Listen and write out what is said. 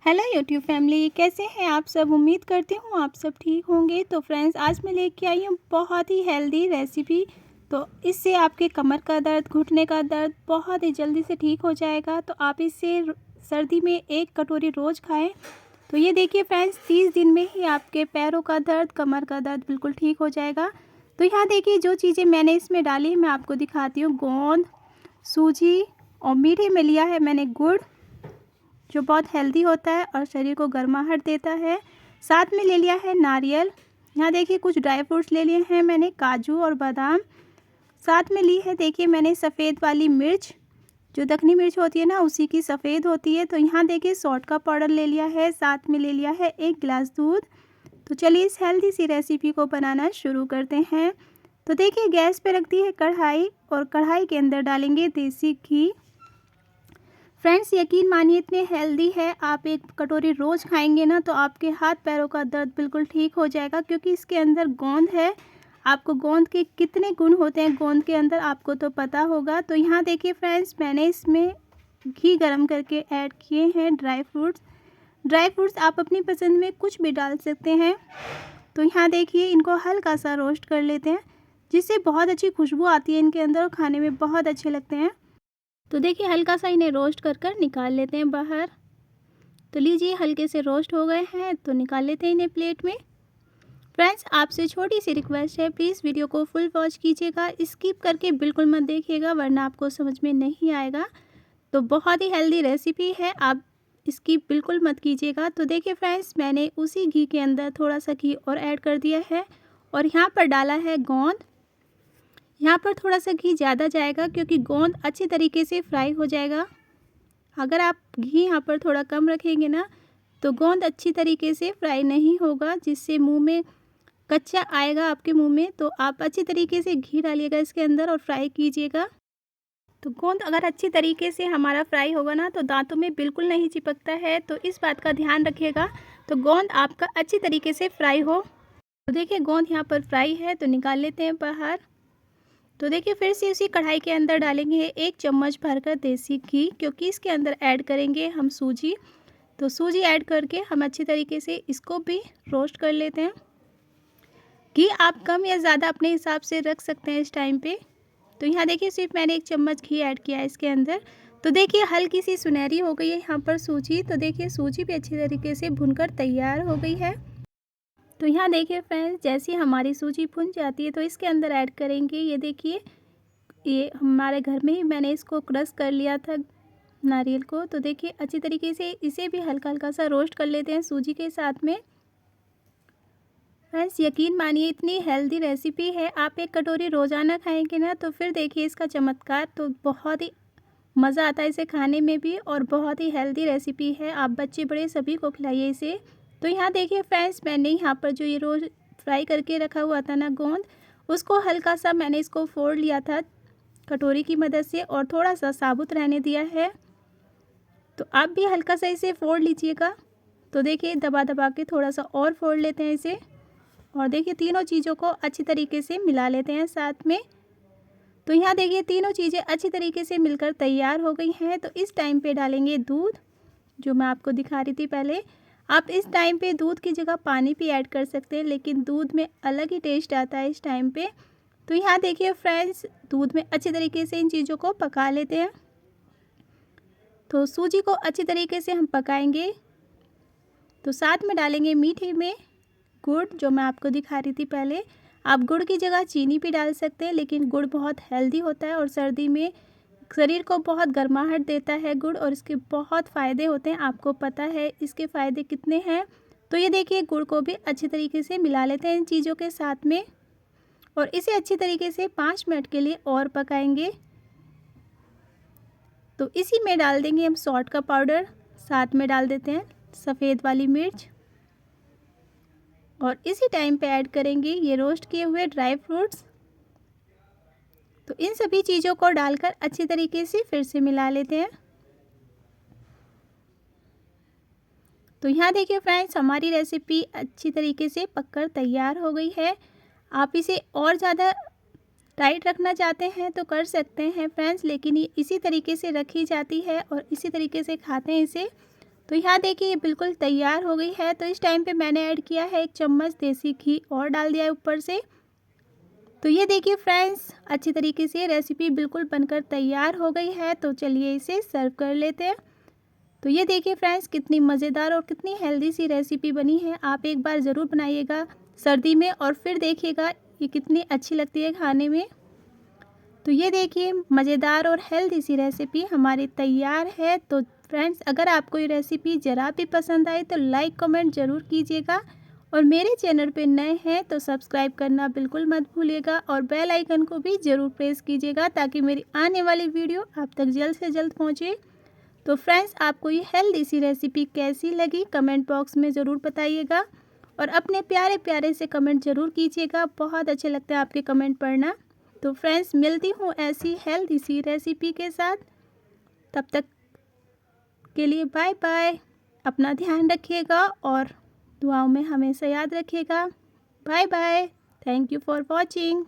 Hello YouTube family, कैसे हैं आप सब। उम्मीद करती हूँ आप सब ठीक होंगे। तो फ्रेंड्स, आज मैं लेके आई हूँ बहुत ही हेल्दी रेसिपी। तो इससे आपके कमर का दर्द, घुटने का दर्द बहुत ही जल्दी से ठीक हो जाएगा। तो आप इसे सर्दी में 1 कटोरी रोज़ खाएं। तो ये देखिए फ्रेंड्स, 30 दिन में ही आपके पैरों का दर्द, कमर का दर्द बिल्कुल ठीक हो जाएगा। तो यहाँ देखिए जो चीज़ें मैंने इसमें डाली मैं आपको दिखाती हूँ। गोंद, सूजी और मीठे में लिया है मैंने गुड़, जो बहुत हेल्दी होता है और शरीर को गर्माहट देता है। साथ में ले लिया है नारियल। यहाँ देखिए कुछ ड्राई फ्रूट्स ले लिए हैं मैंने, काजू और बादाम। साथ में ली है देखिए मैंने सफ़ेद वाली मिर्च, जो दखनी मिर्च होती है ना, उसी की सफ़ेद होती है। तो यहाँ देखिए सौंठ का पाउडर ले लिया है। साथ में ले लिया है 1 गिलास दूध। तो चलिए इस हेल्दी सी रेसिपी को बनाना शुरू करते हैं। तो देखिए गैस पे रख दी है कढ़ाई और कढ़ाई के अंदर डालेंगे देसी घी। फ्रेंड्स, यकीन मानिए इतने हेल्दी है, आप 1 कटोरी रोज़ खाएंगे ना तो आपके हाथ पैरों का दर्द बिल्कुल ठीक हो जाएगा, क्योंकि इसके अंदर गोंद है। आपको गोंद के कितने गुण होते हैं गोंद के अंदर आपको तो पता होगा। तो यहाँ देखिए फ्रेंड्स, मैंने इसमें घी गरम करके ऐड किए हैं ड्राई फ्रूट्स आप अपनी पसंद में कुछ भी डाल सकते हैं। तो यहाँ देखिए इनको हल्का सा रोस्ट कर लेते हैं, जिससे बहुत अच्छी खुशबू आती है इनके अंदर और खाने में बहुत अच्छे लगते हैं। तो देखिए हल्का सा इन्हें रोस्ट कर निकाल लेते हैं बाहर। तो लीजिए हल्के से रोस्ट हो गए हैं, तो निकाल लेते हैं इन्हें प्लेट में। फ्रेंड्स, आपसे छोटी सी रिक्वेस्ट है, प्लीज़ वीडियो को फुल वॉच कीजिएगा, स्किप करके बिल्कुल मत देखिएगा, वरना आपको समझ में नहीं आएगा। तो बहुत ही हेल्दी रेसिपी है, आप स्किप बिल्कुल मत कीजिएगा। तो देखिए फ्रेंड्स, मैंने उसी घी के अंदर थोड़ा सा घी और ऐड कर दिया है और यहाँ पर डाला है गोंद। यहाँ पर थोड़ा सा घी ज़्यादा जाएगा, क्योंकि गोंद अच्छी तरीके से फ्राई हो जाएगा। अगर आप घी यहाँ पर थोड़ा कम रखेंगे ना तो गोंद अच्छी तरीके से फ्राई नहीं होगा, जिससे मुंह में कच्चा आएगा आपके मुंह में। तो आप अच्छी तरीके से घी डालिएगा इसके अंदर और फ्राई कीजिएगा। तो गोंद अगर अच्छी तरीके से हमारा फ्राई होगा ना तो दांतों में बिल्कुल नहीं चिपकता है, तो इस बात का ध्यान रखिएगा। तो गोंद आपका अच्छी तरीके से फ्राई हो। तो देखिए गोंद यहाँ पर फ्राई है, तो निकाल लेते हैं बाहर। तो देखिए फिर से उसी कढ़ाई के अंदर डालेंगे 1 चम्मच भरकर देसी घी, क्योंकि इसके अंदर ऐड करेंगे हम सूजी। तो सूजी ऐड करके हम अच्छी तरीके से इसको भी रोस्ट कर लेते हैं। घी आप कम या ज़्यादा अपने हिसाब से रख सकते हैं इस टाइम पे। तो यहाँ देखिए सिर्फ मैंने 1 चम्मच घी ऐड किया है इसके अंदर। तो देखिए हल्की सी सुनहरी हो गई है यहाँ पर सूजी। तो देखिए सूजी भी अच्छी तरीके से भुनकर तैयार हो गई है। तो यहाँ देखिए फ्रेंड्स, जैसे हमारी सूजी भुन जाती है तो इसके अंदर ऐड करेंगे, ये देखिए ये हमारे घर में ही मैंने इसको क्रश कर लिया था नारियल को। तो देखिए अच्छी तरीके से इसे भी हल्का हल्का सा रोस्ट कर लेते हैं सूजी के साथ में। फ्रेंड्स, यकीन मानिए इतनी हेल्दी रेसिपी है, आप 1 कटोरी रोज़ाना खाएंगे ना तो फिर देखिए इसका चमत्कार। तो बहुत ही मज़ा आता है इसे खाने में भी, और बहुत ही हेल्दी रेसिपी है, आप बच्चे बड़े सभी को खिलाइए इसे। तो यहाँ देखिए फ्रेंड्स, मैंने यहाँ पर जो ये रोज़ फ्राई करके रखा हुआ था ना गोंद, उसको हल्का सा मैंने इसको फोड़ लिया था कटोरी की मदद से और थोड़ा सा साबुत रहने दिया है। तो आप भी हल्का सा इसे फोड़ लीजिएगा। तो देखिए दबा दबा के थोड़ा सा और फोड़ लेते हैं इसे, और देखिए तीनों चीज़ों को अच्छी तरीके से मिला लेते हैं साथ में। तो यहाँ देखिए तीनों चीज़ें अच्छी तरीके से मिलकर तैयार हो गई हैं। तो इस टाइम पे डालेंगे दूध, जो मैं आपको दिखा रही थी पहले। आप इस टाइम पे दूध की जगह पानी भी ऐड कर सकते हैं, लेकिन दूध में अलग ही टेस्ट आता है इस टाइम पे। तो यहाँ देखिए फ्रेंड्स, दूध में अच्छी तरीके से इन चीज़ों को पका लेते हैं। तो सूजी को अच्छी तरीके से हम पकाएंगे। तो साथ में डालेंगे मीठे में गुड़, जो मैं आपको दिखा रही थी पहले। आप गुड़ की जगह चीनी भी डाल सकते हैं, लेकिन गुड़ बहुत हेल्दी होता है और सर्दी में शरीर को बहुत गर्माहट देता है गुड़, और इसके बहुत फ़ायदे होते हैं। आपको पता है इसके फ़ायदे कितने हैं। तो ये देखिए गुड़ को भी अच्छी तरीके से मिला लेते हैं इन चीज़ों के साथ में, और इसे अच्छी तरीके से 5 मिनट के लिए और पकाएंगे। तो इसी में डाल देंगे हम सौंठ का पाउडर, साथ में डाल देते हैं सफ़ेद वाली मिर्च, और इसी टाइम पे ऐड करेंगे ये रोस्ट किए हुए ड्राई फ्रूट्स। तो इन सभी चीज़ों को डालकर अच्छी तरीके से फिर से मिला लेते हैं। तो यहाँ देखिए फ्रेंड्स, हमारी रेसिपी अच्छी तरीके से पककर तैयार हो गई है। आप इसे और ज़्यादा टाइट रखना चाहते हैं तो कर सकते हैं फ्रेंड्स, लेकिन ये इसी तरीके से रखी जाती है और इसी तरीके से खाते हैं इसे। तो यहाँ देखिए ये बिल्कुल तैयार हो गई है। तो इस टाइम पे मैंने ऐड किया है 1 चम्मच देसी घी और डाल दिया है ऊपर से। तो ये देखिए फ्रेंड्स अच्छी तरीके से रेसिपी बिल्कुल बनकर तैयार हो गई है। तो चलिए इसे सर्व कर लेते हैं। तो ये देखिए फ्रेंड्स कितनी मज़ेदार और कितनी हेल्दी सी रेसिपी बनी है। आप एक बार ज़रूर बनाइएगा सर्दी में और फिर देखिएगा ये कितनी अच्छी लगती है खाने में। तो ये देखिए मज़ेदार और हेल्दी सी रेसिपी हमारी तैयार है। तो फ्रेंड्स अगर आपको ये रेसिपी ज़रा भी पसंद आए तो लाइक कमेंट ज़रूर कीजिएगा और मेरे चैनल पे नए हैं तो सब्सक्राइब करना बिल्कुल मत भूलिएगा और बेल आइकन को भी ज़रूर प्रेस कीजिएगा ताकि मेरी आने वाली वीडियो आप तक जल्द से जल्द पहुँचे। तो फ्रेंड्स आपको ये हेल्दी सी रेसिपी कैसी लगी कमेंट बॉक्स में ज़रूर बताइएगा और अपने प्यारे प्यारे से कमेंट ज़रूर कीजिएगा। बहुत अच्छे लगता है आपके कमेंट पढ़ना। तो फ्रेंड्स मिलती हूँ ऐसी हेल्दी सी रेसिपी के साथ। तब तक के लिए बाय बाय। अपना ध्यान रखिएगा और दुआओं में हमेशा याद रखिएगा। Bye bye. Thank you for watching.